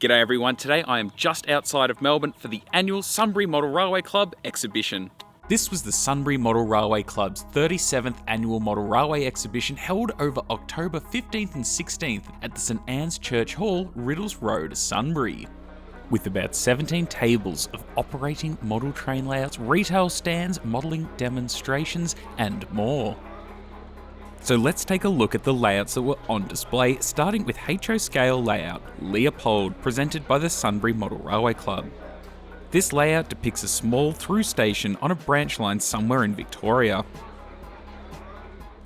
G'day everyone, today I am just outside of Melbourne for the annual Sunbury Model Railway Club exhibition. This was the Sunbury Model Railway Club's 37th annual Model Railway exhibition held over October 15th and 16th at the St Anne's Church Hall, Riddles Road, Sunbury. With about 17 tables of operating model train layouts, retail stands, modelling demonstrations and more. So let's take a look at the layouts that were on display, starting with HO scale layout Leopold, presented by the Sunbury Model Railway Club. This layout depicts a small through station on a branch line somewhere in Victoria.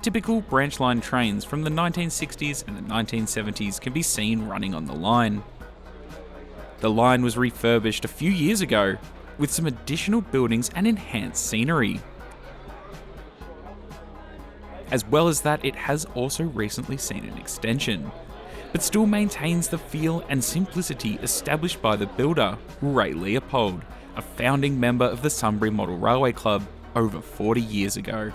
Typical branch line trains from the 1960s and the 1970s can be seen running on the line. The line was refurbished a few years ago, with some additional buildings and enhanced scenery. As well as that, it has also recently seen an extension, but still maintains the feel and simplicity established by the builder, Ray Leopold, a founding member of the Sunbury Model Railway Club over 40 years ago.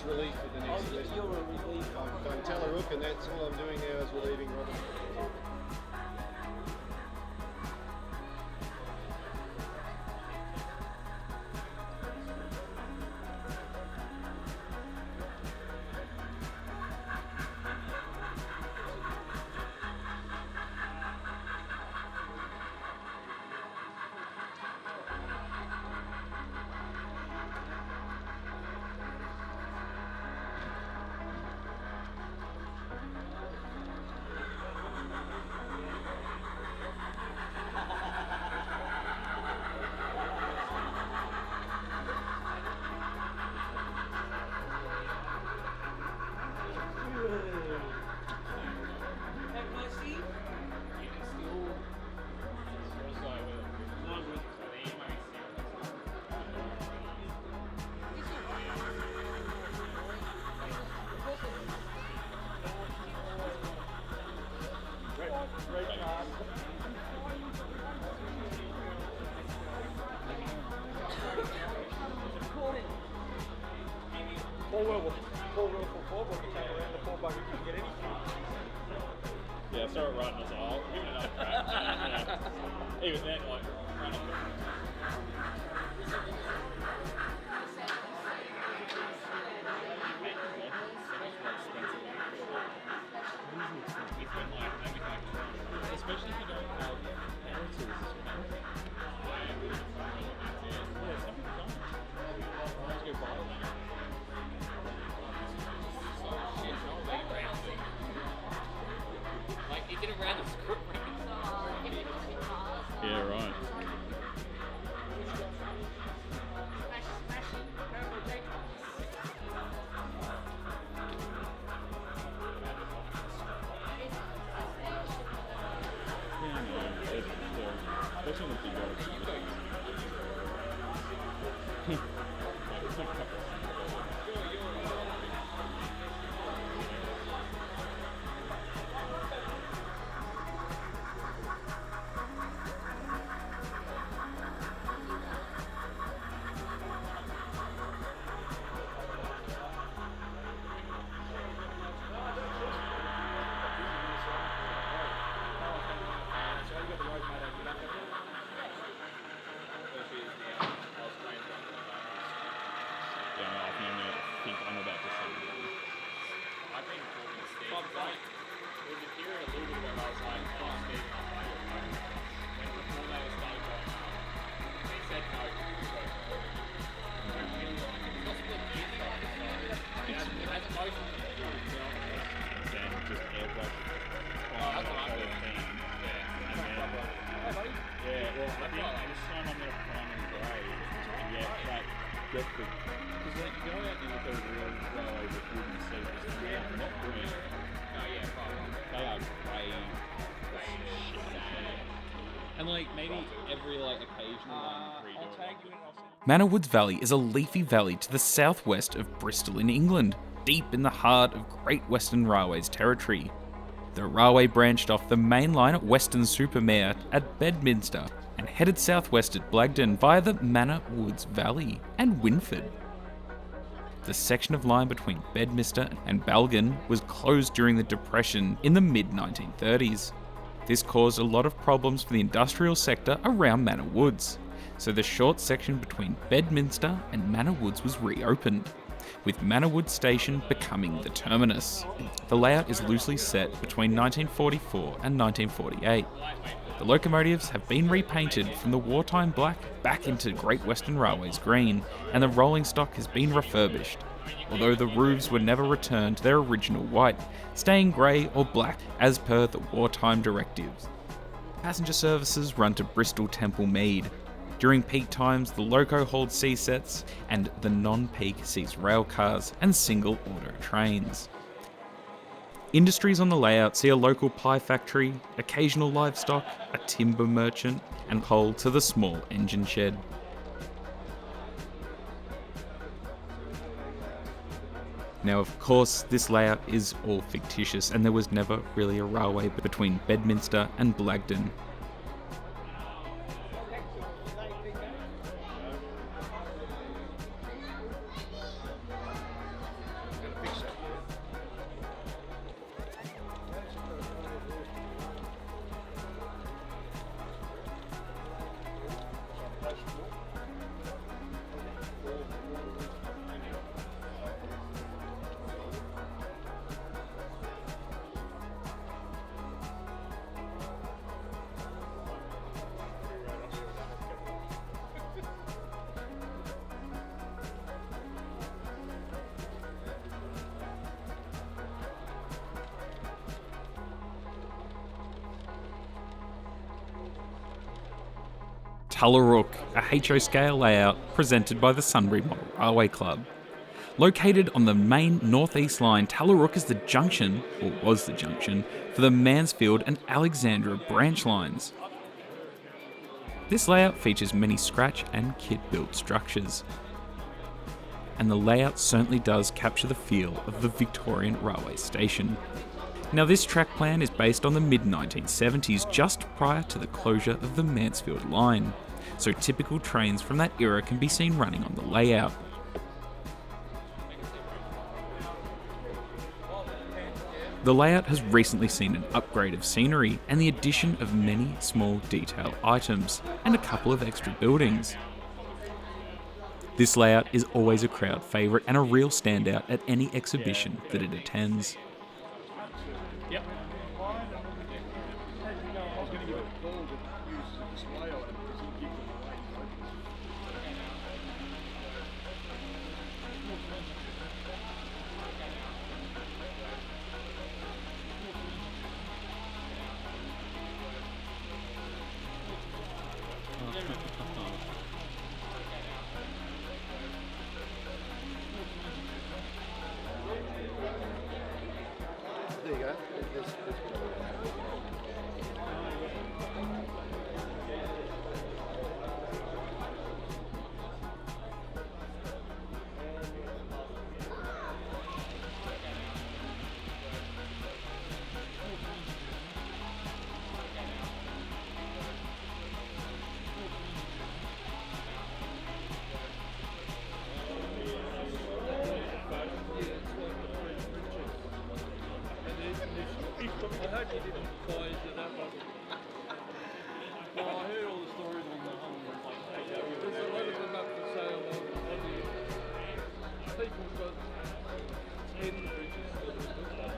Relief for the next list. I've done Tallarook, and that's all I'm doing now is relieving Robin. Yeah, I started riding us all. Even enough crap. Even then, like, running. Especially if you don't have answers, you know? Yeah, some people don't. Let's go buy it. Like, you get around the script. Yeah, right. Especially with the yards. I was like, oh, Steve, my favourite phone. When before they were started going up, they said no. It has most of the then just airbrush. Yeah, well, I think this time I'm going to prime and grey. Yeah, but get the... Because like, you go out and look at a real railway with wooden seats, not green. No, yeah, they are grey or some shit. And like, maybe every like occasional one redo it. Manor Woods Valley is a leafy valley to the southwest of Bristol in England, deep in the heart of Great Western Railway's territory. The railway branched off the main line at Weston-super-Mare at Bedminster and headed southwest at Blagden via the Manor Woods Valley and Winford. The section of line between Bedminster and Balgan was closed during the Depression in the mid-1930s. This caused a lot of problems for the industrial sector around Manor Woods, so the short section between Bedminster and Manor Woods was reopened, with Manor Woods Station becoming the terminus. The layout is loosely set between 1944 and 1948. The locomotives have been repainted from the wartime black back into Great Western Railway's green, and the rolling stock has been refurbished, although the roofs were never returned to their original white, staying grey or black as per the wartime directives. Passenger services run to Bristol Temple Mead. During peak times, the loco holds C-sets, and the non-peak sees rail cars and single order trains. Industries on the layout see a local pie factory, occasional livestock, a timber merchant, and coal to the small engine shed. Now, of course, this layout is all fictitious, and there was never really a railway between Bedminster and Blagden. Tallarook, a HO scale layout presented by the Sunbury Model Railway Club. Located on the main northeast line, Tallarook is the junction, or was the junction, for the Mansfield and Alexandra branch lines. This layout features many scratch and kit-built structures, and the layout certainly does capture the feel of the Victorian railway station. Now, this track plan is based on the mid-1970s, just prior to the closure of the Mansfield line, so typical trains from that era can be seen running on the layout. The layout has recently seen an upgrade of scenery and the addition of many small detail items and a couple of extra buildings. This layout is always a crowd favourite and a real standout at any exhibition that it attends. Yep. There you go. I heard you didn't buy into that one. Well, I heard all the stories on the whole. There's a lot of them up for sale on the people got 10 bridges that are built.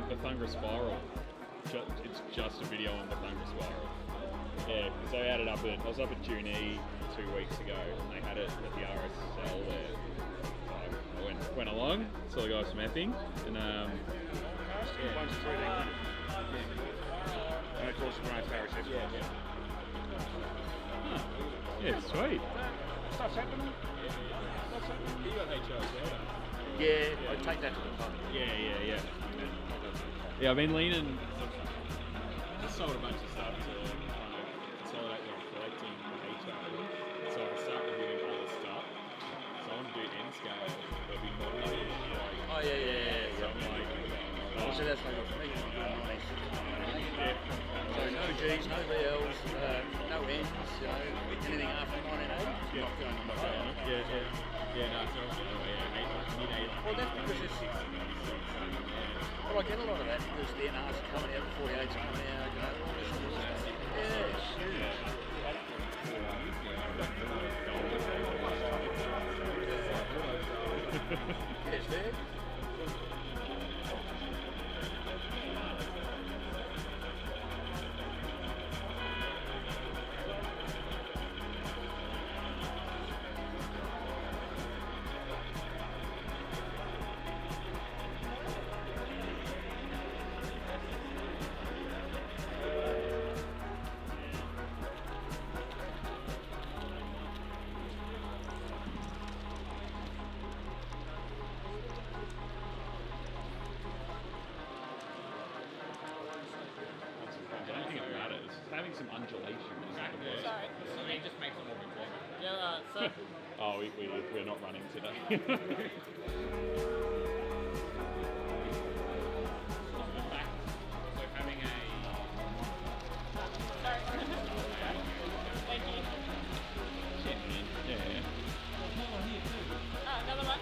Bethungra Spiral. It's just a video on Bethungra Spiral. Yeah, because they had it up I was up at Junee 2 weeks ago, and they had it at the RSL there. So I went along, saw the guys from Epping, and Bunch of 3D. And of course, the Grand Parish. yeah, sweet. Stuff's happening. You got HR as well, don't you? Yeah, I take that to the pub. Yeah. Yeah, I've been leaning. Just sold a bunch of stuff to kind of consolidate what I'm collecting for HR. So I start reviewing other stuff. So I want to do N scale, but be modelling. Oh, yeah. So I'm like, So that's like a big nice. yeah. So no G's, no VLs, no N's, anything after 1980. Yeah, no, so mid-80. Well, that's because it's. Well, I get a lot of that because the NR's are coming out, the 48's coming out, all this sort of stuff. Yes, there. The only thing about it is having some undulation. Sorry. I mean, it just makes it more important. Yeah, so Oh, we're not running today. so having a sorry. Thank you. Yeah. Another one?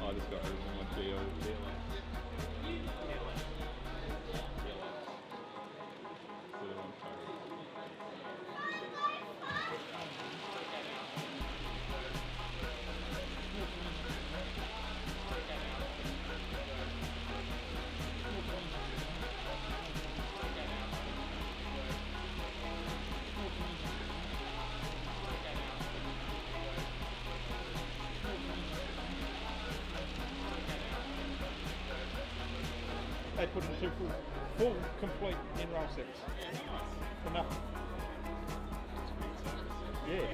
I just got rid of my deal. They put in two full complete in-roll sets for nothing. Yeah.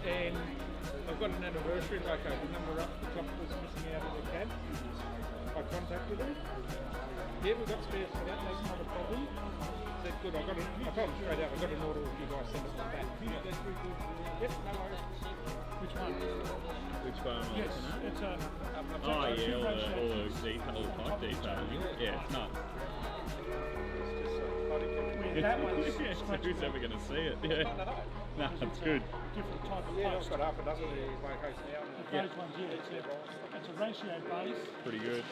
And I've got an anniversary logo. The number up the top was missing out of the cab. I contacted them. Yeah, we've got spares for that. That's not a problem. Said good. I told them straight out. I got an order if you guys send us one back. Yep, no worries. Which one? Which one am I Yes, looking at? it's a. Oh yeah, all the pipe detailing. Yeah, it's nuts. That one's Who's ever going to see it? Yeah. No, it's good. different type of Yeah, I've post. got half a dozen of these locos now. Those ones, yeah, it's a ratio base. Pretty good.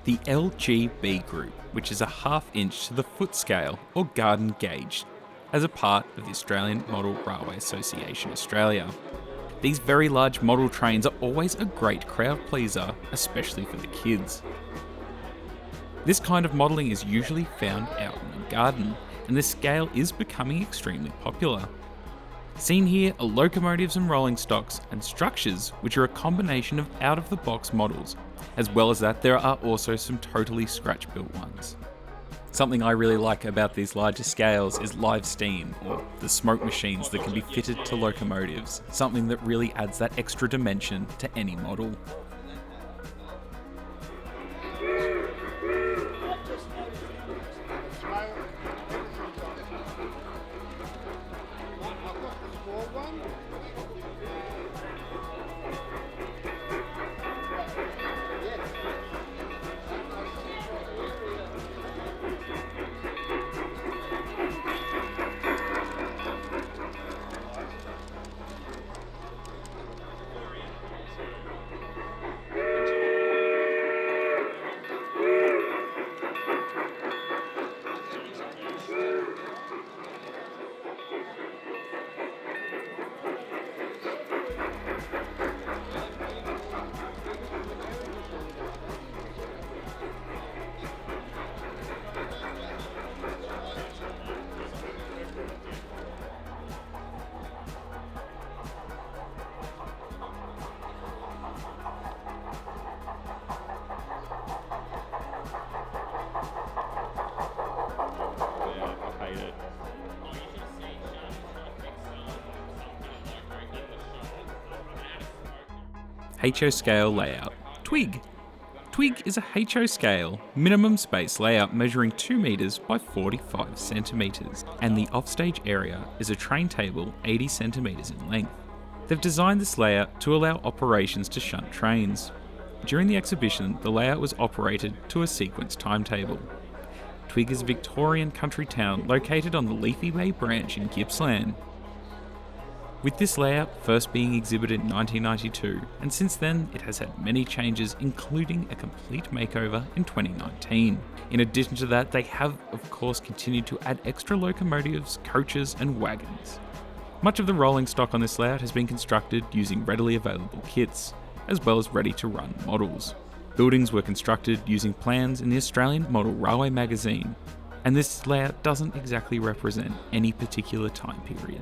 The LGB Group, which is a half-inch to the foot scale or garden gauge, as a part of the Australian Model Railway Association Australia. These very large model trains are always a great crowd pleaser, especially for the kids. This kind of modelling is usually found out in the garden, and this scale is becoming extremely popular. Seen here are locomotives and rolling stocks and structures which are a combination of out-of-the-box models. As well as that, there are also some totally scratch-built ones. Something I really like about these larger scales is live steam, or the smoke machines that can be fitted to locomotives, something that really adds that extra dimension to any model. HO scale layout. TWIGG. TWIGG is a HO scale, minimum space layout measuring 2 metres by 45 centimetres, and the offstage area is a train table 80 centimetres in length. They've designed this layout to allow operations to shunt trains. During the exhibition, the layout was operated to a sequence timetable. TWIGG is a Victorian country town located on the Leafy Bay branch in Gippsland. With this layout first being exhibited in 1992, and since then it has had many changes, including a complete makeover in 2019. In addition to that, they have of course continued to add extra locomotives, coaches and wagons. Much of the rolling stock on this layout has been constructed using readily available kits, as well as ready-to-run models. Buildings were constructed using plans in the Australian Model Railway magazine, and this layout doesn't exactly represent any particular time period.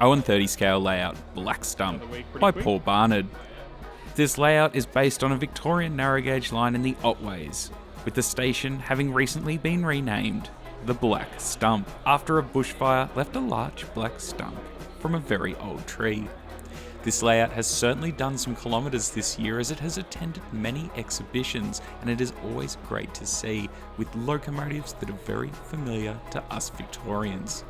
On30 scale layout Black Stump by Paul Barnard. This layout is based on a Victorian narrow gauge line in the Otways, with the station having recently been renamed the Black Stump after a bushfire left a large black stump from a very old tree. This layout has certainly done some kilometres this year as it has attended many exhibitions, and it is always great to see with locomotives that are very familiar to us Victorians.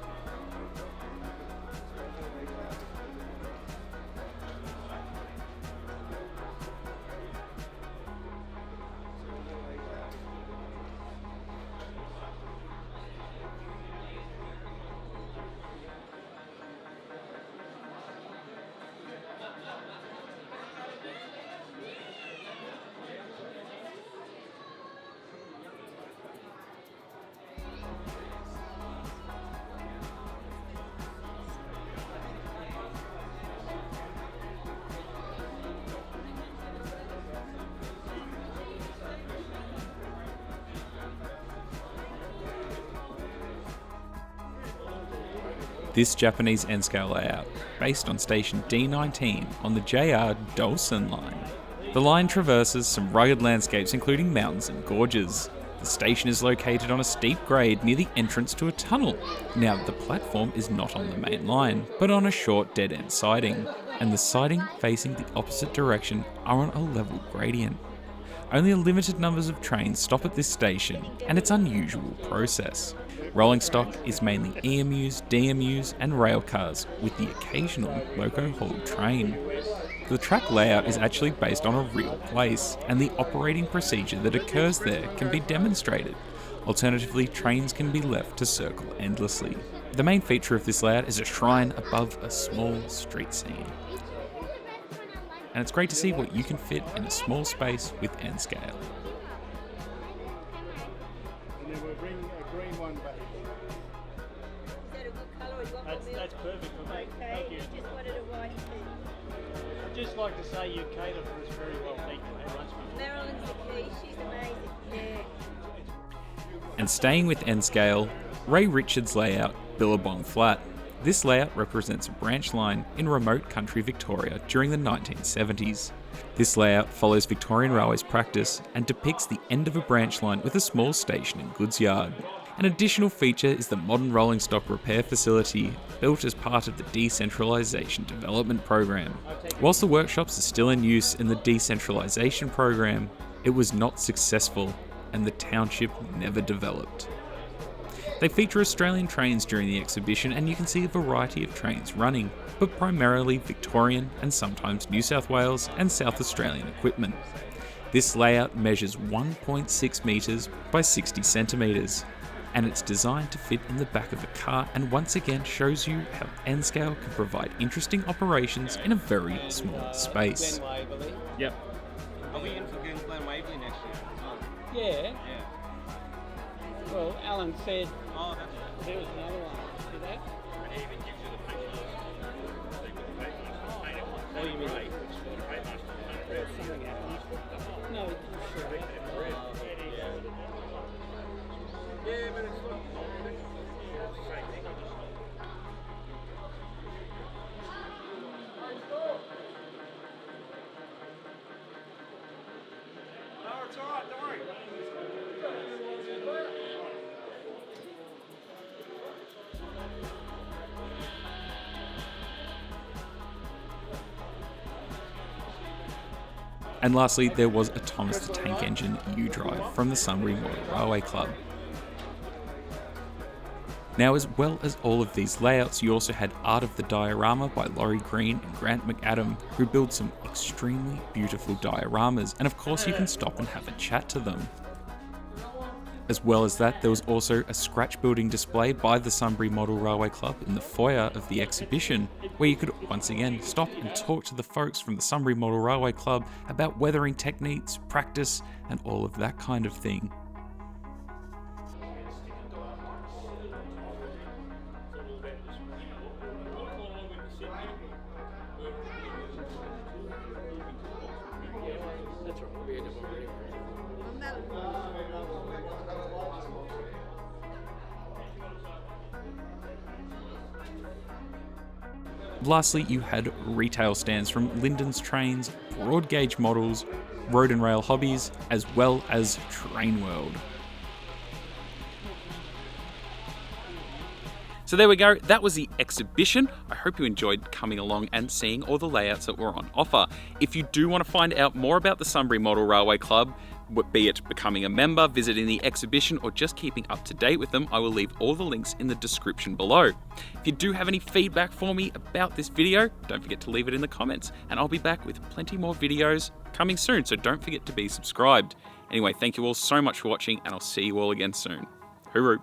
This Japanese N-scale layout, based on station D19 on the JR Dolsen line. The line traverses some rugged landscapes including mountains and gorges. The station is located on a steep grade near the entrance to a tunnel. Now, the platform is not on the main line, but on a short dead-end siding, and the siding facing the opposite direction are on a level gradient. Only a limited numbers of trains stop at this station, and it's an unusual process. Rolling stock is mainly EMUs, DMUs and rail cars, with the occasional loco-hauled train. The track layout is actually based on a real place, and the operating procedure that occurs there can be demonstrated. Alternatively, trains can be left to circle endlessly. The main feature of this layout is a shrine above a small street scene. And it's great to see what you can fit in a small space with N-scale. And then we'll bring a green one back. That's perfect for me. Thank you. Just wanted a white tee. I'd just like to say you cater for us very well. Thank you very much. Marilyn's the key. She's amazing. Yeah. And staying with N-scale, Ray Richards' layout, Billabong Flat. This layout represents a branch line in remote country Victoria during the 1970s. This layout follows Victorian Railways practice and depicts the end of a branch line with a small station and goods yard. An additional feature is the modern rolling stock repair facility, built as part of the Decentralisation Development Program. Whilst the workshops are still in use in the Decentralisation Program, it was not successful and the township never developed. They feature Australian trains during the exhibition, and you can see a variety of trains running, but primarily Victorian and sometimes New South Wales and South Australian equipment. This layout measures 1.6 metres by 60 centimetres, and it's designed to fit in the back of a car, and once again shows you how N-scale can provide interesting operations in a very small space. Glen Waverley. Yep. Are we in for Glen Waverley next year? Yeah. Yeah. Well, Alan said Oh, that's there was another one. See that? Oh, you mean like Something happened. No, it didn't show. yeah, but it's not. No, it's all right. Don't worry. And lastly, there was a Thomas the Tank Engine U-Drive from the Sunbury Model Railway Club. Now, as well as all of these layouts, you also had Art of the Diorama by Laurie Green and Grant McAdam, who build some extremely beautiful dioramas, and of course you can stop and have a chat to them. As well as that, there was also a scratch building display by the Sunbury Model Railway Club in the foyer of the exhibition, where you could once again stop and talk to the folks from the Sunbury Model Railway Club about weathering techniques, practice, and all of that kind of thing. Lastly, you had retail stands from Lyndon's Trains, Broad Gauge Models, Road and Rail Hobbies, as well as Train World. So there we go, that was the exhibition. I hope you enjoyed coming along and seeing all the layouts that were on offer. If you do want to find out more about the Sunbury Model Railway Club, be it becoming a member, visiting the exhibition, or just keeping up to date with them, I will leave all the links in the description below. If you do have any feedback for me about this video, don't forget to leave it in the comments, and I'll be back with plenty more videos coming soon, so don't forget to be subscribed. Anyway, thank you all so much for watching, and I'll see you all again soon. Hooroo!